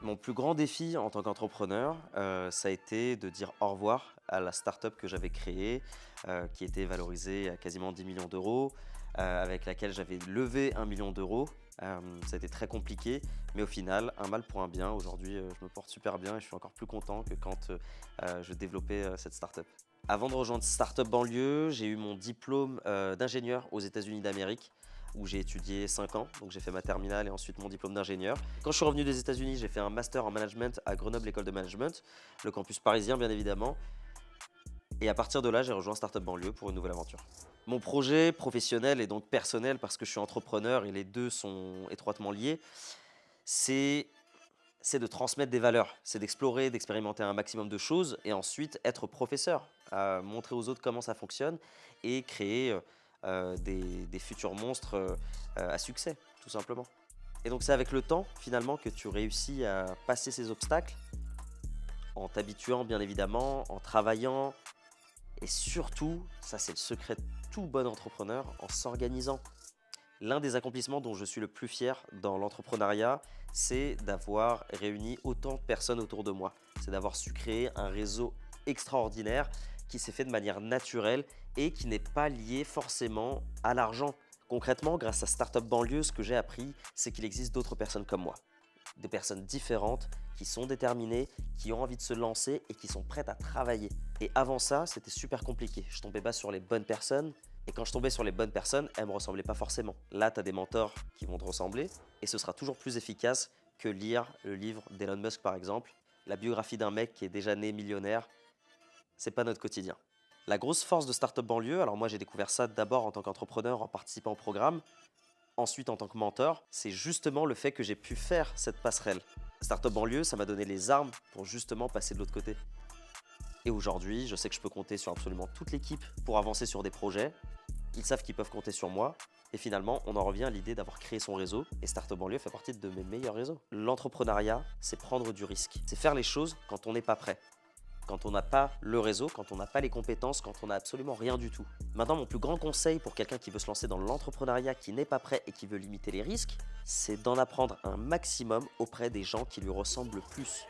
Mon plus grand défi en tant qu'entrepreneur, ça a été de dire au revoir à la start-up que j'avais créée, qui était valorisée à quasiment 10 millions d'euros, avec laquelle j'avais levé 1 million d'euros. Ça a été très compliqué, mais au final, un mal pour un bien. Aujourd'hui, je me porte super bien et je suis encore plus content que quand, je développais, cette start-up. Avant de rejoindre Startup Banlieue, j'ai eu mon diplôme, d'ingénieur aux États-Unis d'Amérique, où j'ai étudié 5 ans. Donc j'ai fait ma terminale et ensuite mon diplôme d'ingénieur. Quand je suis revenu des États-Unis, j'ai fait un master en management à Grenoble École de Management, le campus parisien bien évidemment. Et à partir de là, j'ai rejoint Startup Banlieue pour une nouvelle aventure. Mon projet professionnel et donc personnel, parce que je suis entrepreneur et les deux sont étroitement liés, c'est c'est de transmettre des valeurs, c'est d'explorer, d'expérimenter un maximum de choses et ensuite être professeur, montrer aux autres comment ça fonctionne et créer, des futurs monstres, à succès, tout simplement. Et donc c'est avec le temps, finalement, que tu réussis à passer ces obstacles, en t'habituant bien évidemment, en travaillant et surtout, ça c'est le secret de tout bon entrepreneur, en s'organisant. L'un des accomplissements dont je suis le plus fier dans l'entrepreneuriat, c'est d'avoir réuni autant de personnes autour de moi. C'est d'avoir su créer un réseau extraordinaire qui s'est fait de manière naturelle et qui n'est pas lié forcément à l'argent. Concrètement, grâce à Startup Banlieue, ce que j'ai appris, c'est qu'il existe d'autres personnes comme moi. Des personnes différentes, qui sont déterminées, qui ont envie de se lancer et qui sont prêtes à travailler. Et avant ça, c'était super compliqué. Je tombais pas sur les bonnes personnes. Et quand je tombais sur les bonnes personnes, elles me ressemblaient pas forcément. Là, tu as des mentors qui vont te ressembler et ce sera toujours plus efficace que lire le livre d'Elon Musk par exemple. La biographie d'un mec qui est déjà né millionnaire, c'est pas notre quotidien. La grosse force de Startup Banlieue, alors moi j'ai découvert ça d'abord en tant qu'entrepreneur en participant au programme, ensuite en tant que mentor, c'est justement le fait que j'ai pu faire cette passerelle. Startup Banlieue, ça m'a donné les armes pour justement passer de l'autre côté. Et aujourd'hui, je sais que je peux compter sur absolument toute l'équipe pour avancer sur des projets. Ils savent qu'ils peuvent compter sur moi. Et finalement, on en revient à l'idée d'avoir créé son réseau. Et Startup Banlieue fait partie de mes meilleurs réseaux. L'entrepreneuriat, c'est prendre du risque. C'est faire les choses quand on n'est pas prêt. Quand on n'a pas le réseau, quand on n'a pas les compétences, quand on n'a absolument rien du tout. Maintenant, mon plus grand conseil pour quelqu'un qui veut se lancer dans l'entrepreneuriat, qui n'est pas prêt et qui veut limiter les risques, c'est d'en apprendre un maximum auprès des gens qui lui ressemblent le plus.